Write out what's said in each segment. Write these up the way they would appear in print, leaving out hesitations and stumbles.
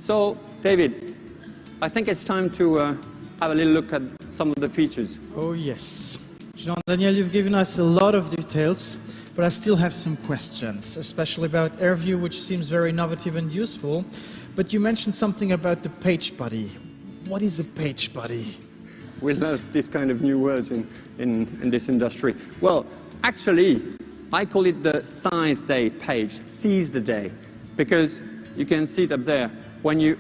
So, David, I think it's time to have a little look at some of the features. Oh yes. Jean-Daniel, you've given us a lot of details, but I still have some questions, especially about AirView, which seems very innovative and useful. But you mentioned something about the page body. What is a page body? We love this kind of new words in this industry. Well, actually, I call it the size day page, seize the day, because you can see it up there. When you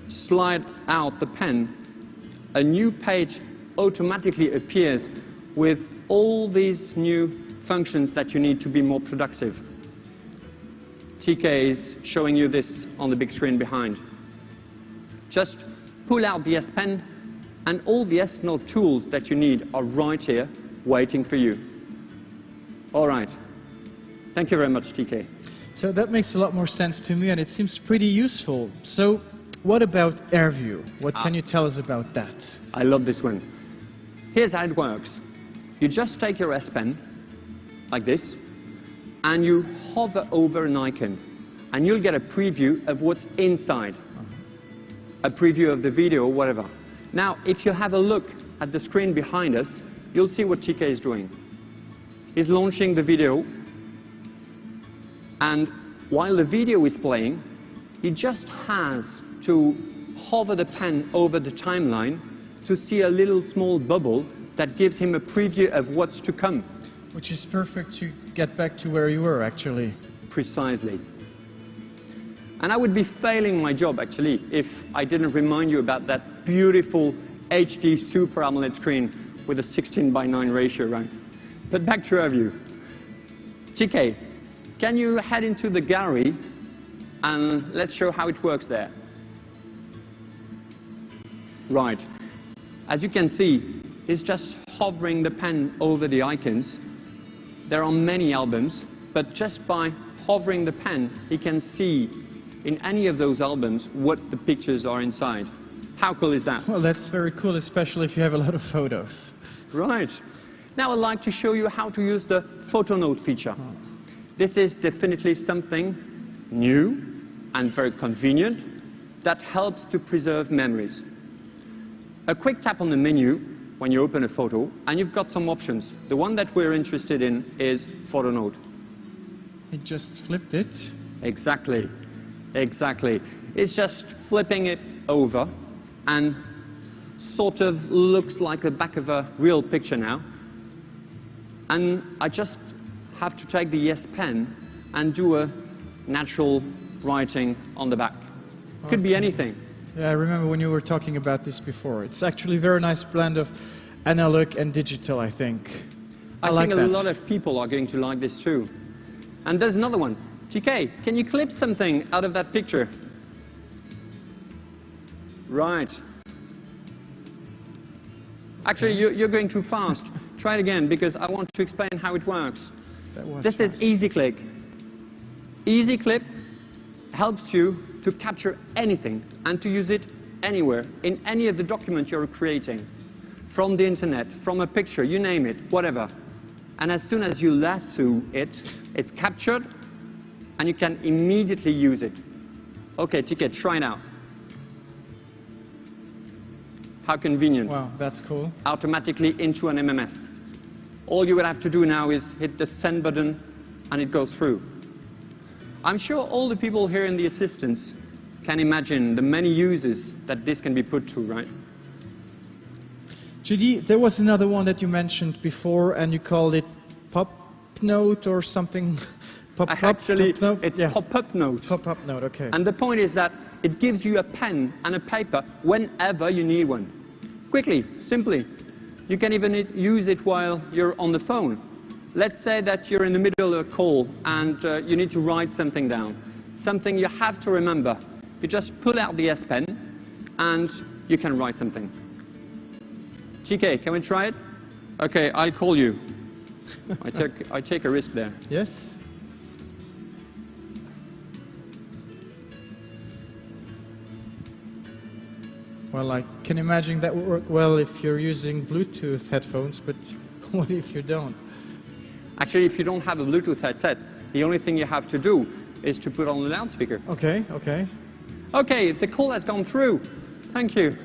slide out the pen, a new page automatically appears with all these new functions that you need to be more productive. TK is showing you this on the big screen behind. Just pull out the S Pen, and all the S Note tools that you need are right here, waiting for you. All right. Thank you very much, TK. So that makes a lot more sense to me, and it seems pretty useful. So what about AirView? What can you tell us about that? I love this one. Here's how it works. You just take your S Pen, like this, and you hover over an icon, and you'll get a preview of what's inside. A preview of the video or whatever. Now, if you have a look at the screen behind us, you'll see what TK is doing. He's launching the video, and while the video is playing, he just has to hover the pen over the timeline to see a little small bubble that gives him a preview of what's to come. Which is perfect to get back to where you were, actually. Precisely. And I would be failing my job, actually, if I didn't remind you about that beautiful HD Super AMOLED screen with a 16:9 ratio, right? But back to AirView. TK, can you head into the gallery and let's show how it works there? Right. As you can see, it's just hovering the pen over the icons. There are many albums, but just by hovering the pen, he can see in any of those albums what the pictures are inside. How cool is that? Well, that's very cool, especially if you have a lot of photos. Right. Now I'd like to show you how to use the photo note feature. This is definitely something new and very convenient that helps to preserve memories. A quick tap on the menu when you open a photo, and you've got some options. The one that we're interested in is photo note. It just flipped it. Exactly. Exactly. It's just flipping it over and sort of looks like the back of a real picture now. And I just have to take the S Pen and do a natural writing on the back. Could be anything. Yeah, I remember when you were talking about this before. It's actually a very nice blend of analog and digital, I think. I like think that. a lot of people are going to like this too. And there's another one. TK, can you clip something out of that picture? Right. Actually, you're going too fast. Try it again, because I want to explain how it works. This is Easy Click. Easy Clip helps you to capture anything and to use it anywhere, in any of the documents you're creating. From the internet, from a picture, you name it, whatever. And as soon as you lasso it, it's captured, and you can immediately use it. Okay, TK, try now. How convenient. Wow, that's cool. Automatically into an MMS. All you would have to do now is hit the send button, and it goes through. I'm sure all the people here in the assistance can imagine the many uses that this can be put to, right? JD, there was another one that you mentioned before, and you called it Pop Note or something. Actually, it's Pop-up Note. Pop-up Note, okay. And the point is that it gives you a pen and a paper whenever you need one. Quickly, simply. You can even use it while you're on the phone. Let's say that you're in the middle of a call and you need to write something down. Something you have to remember. You just pull out the S Pen and you can write something. TK, can we try it? Okay, I'll call you. I take a risk there. Yes. Well, I can imagine that would work well if you're using Bluetooth headphones, but what if you don't? Actually, if you don't have a Bluetooth headset, the only thing you have to do is to put on the loudspeaker. Okay, okay. Okay, the call has gone through. Thank you.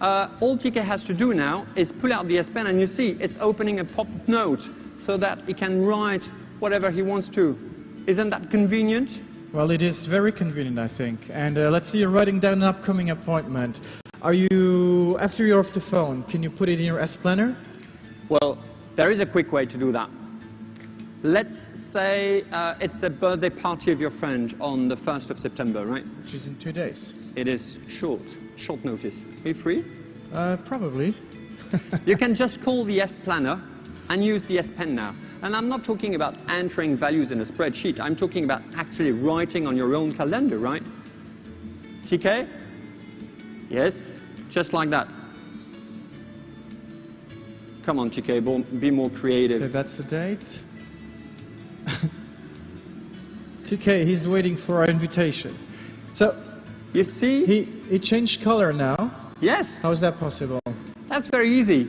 All TK has to do now is pull out the S Pen, and you see it's opening a pop-up note so that he can write whatever he wants to. Isn't that convenient? Well, it is very convenient, I think. And let's see, you're writing down an upcoming appointment. Are you, after you're off the phone, can you put it in your S Planner? Well, there is a quick way to do that. Let's say it's a birthday party of your friend on the 1st of September, right? Which is in 2 days. It is short notice. Are you free? Probably. You can just call the S Planner and use the S Pen now. And I'm not talking about entering values in a spreadsheet. I'm talking about actually writing on your own calendar, right? TK? Yes, just like that. Come on, TK, be more creative. Okay, that's the date. TK, he's waiting for our invitation. So, you see? He changed color now. Yes. How is that possible? That's very easy.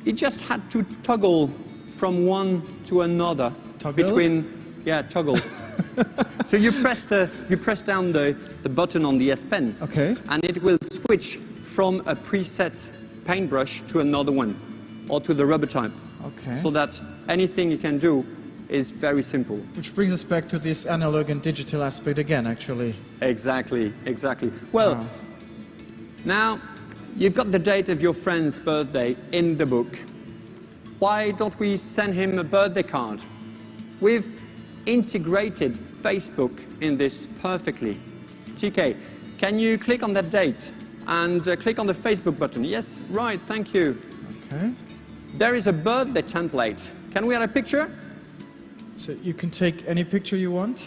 He just had to toggle from one to another. Toggle? Between, yeah, toggle. So you press down the button on the S Pen. Okay. And it will switch from a preset paintbrush to another one, or to the rubber type. Okay. So that anything you can do is very simple. Which brings us back to this analog and digital aspect again, actually. Exactly, exactly. Well, wow. Now you've got the date of your friend's birthday in the book. Why don't we send him a birthday card? We've integrated Facebook in this perfectly. TK, can you click on that date and click on the Facebook button? Yes, right, thank you. Okay. There is a birthday template. Can we add a picture? So you can take any picture you want?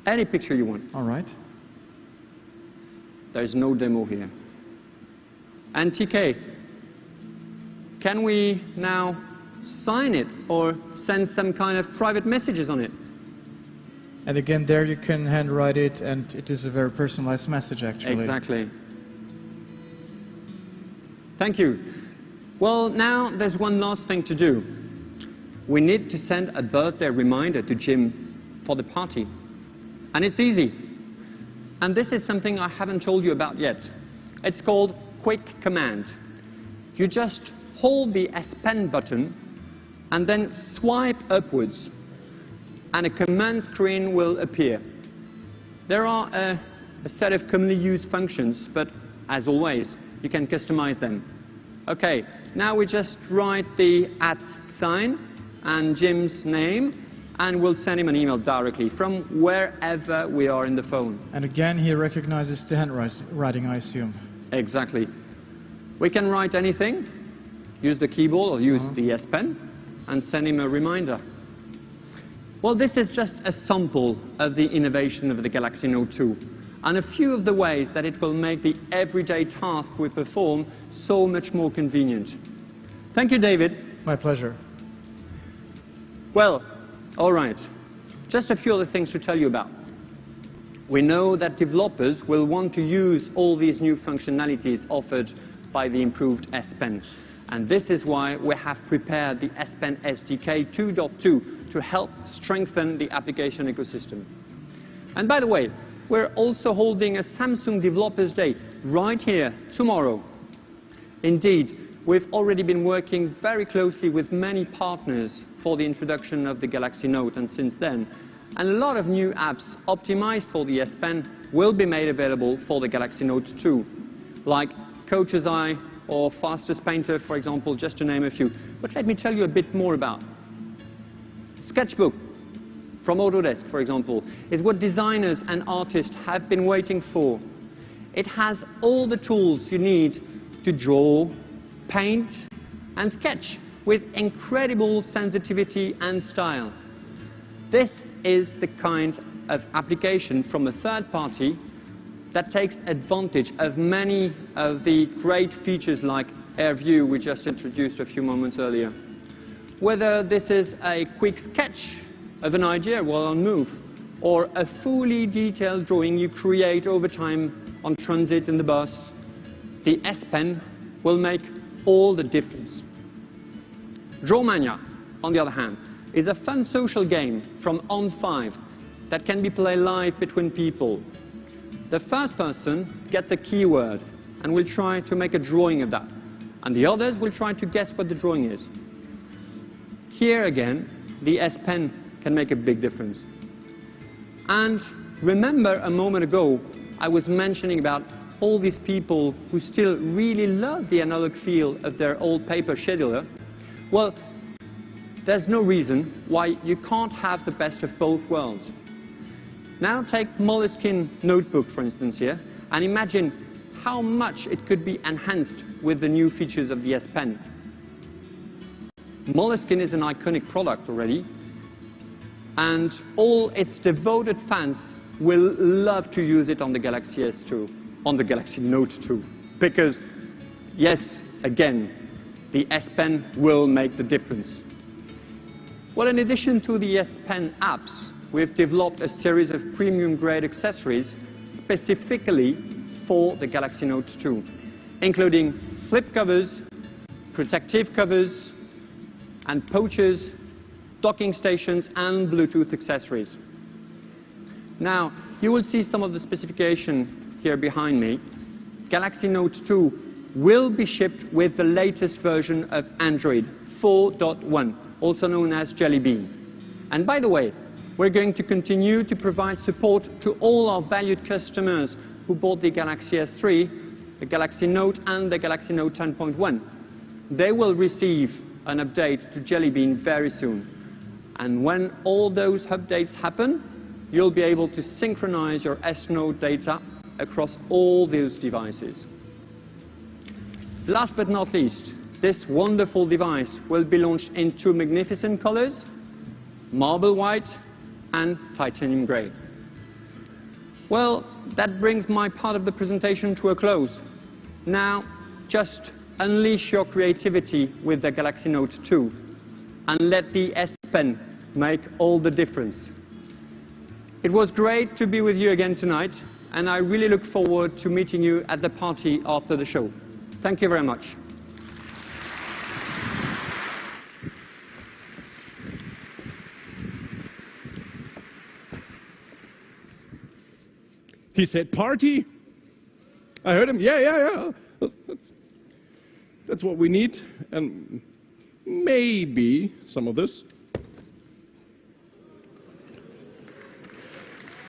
Any picture you want. All right. There's no demo here. And TK, can we now sign it or send some kind of private messages on it? And again, there you can handwrite it, and it is a very personalized message, actually. Exactly. Thank you. Well, now there's one last thing to do. We need to send a birthday reminder to Jim for the party. And it's easy. And this is something I haven't told you about yet. It's called Quick Command. You just hold the S Pen button and then swipe upwards, and a command screen will appear. There are a set of commonly used functions, but as always, you can customize them. Okay, now we just write the @ sign and Jim's name, and we'll send him an email directly from wherever we are in the phone. And again, he recognizes the handwriting, I assume. Exactly. We can write anything, use the keyboard or use the S Pen, and send him a reminder. Well, this is just a sample of the innovation of the Galaxy Note 2, and a few of the ways that it will make the everyday task we perform so much more convenient. Thank you, David. My pleasure. Well, all right. Just a few other things to tell you about. We know that developers will want to use all these new functionalities offered by the improved S Pen. And this is why we have prepared the S Pen SDK 2.2 to help strengthen the application ecosystem. And by the way, we're also holding a Samsung Developers Day right here tomorrow. Indeed, we've already been working very closely with many partners for the introduction of the Galaxy Note, and since then, and a lot of new apps optimized for the S Pen will be made available for the Galaxy Note 2, like Coach's Eye or Fastest Painter, for example, just to name a few. But let me tell you a bit more about. Sketchbook from Autodesk, for example, is what designers and artists have been waiting for. It has all the tools you need to draw, paint, and sketch with incredible sensitivity and style. This is the kind of application from a third party that takes advantage of many of the great features like Air View we just introduced a few moments earlier. Whether this is a quick sketch of an idea while on move, or a fully detailed drawing you create over time on transit in the bus, the S Pen will make all the difference. Drawmania, on the other hand, is a fun social game from On5 that can be played live between people. the first person gets a keyword and will try to make a drawing of that. And the others will try to guess what the drawing is. Here again, the S Pen can make a big difference. And remember a moment ago, I was mentioning about all these people who still really love the analog feel of their old paper scheduler. Well, there's no reason why you can't have the best of both worlds. Now take Moleskine Notebook, for instance, here, and imagine how much it could be enhanced with the new features of the S Pen. Moleskine is an iconic product already, and all its devoted fans will love to use it on the Galaxy S2, on the Galaxy Note 2, because, yes, again, the S Pen will make the difference. Well, in addition to the S Pen apps, we've developed a series of premium-grade accessories specifically for the Galaxy Note 2, including flip covers, protective covers, and pouches, docking stations, and Bluetooth accessories. Now, you will see some of the specification here behind me. Galaxy Note 2 will be shipped with the latest version of Android 4.1, also known as Jelly Bean. And by the way, we're going to continue to provide support to all our valued customers who bought the Galaxy S3, the Galaxy Note, and the Galaxy Note 10.1. They will receive an update to Jelly Bean very soon. And when all those updates happen, you'll be able to synchronize your S Note data across all those devices. Last but not least, this wonderful device will be launched in two magnificent colors, marble white and titanium gray. Well, that brings my part of the presentation to a close. Now, just unleash your creativity with the Galaxy Note 2 and let the S Pen make all the difference. It was great to be with you again tonight, and I really look forward to meeting you at the party after the show. Thank you very much. He said, party? I heard him, yeah. That's what we need. And maybe some of this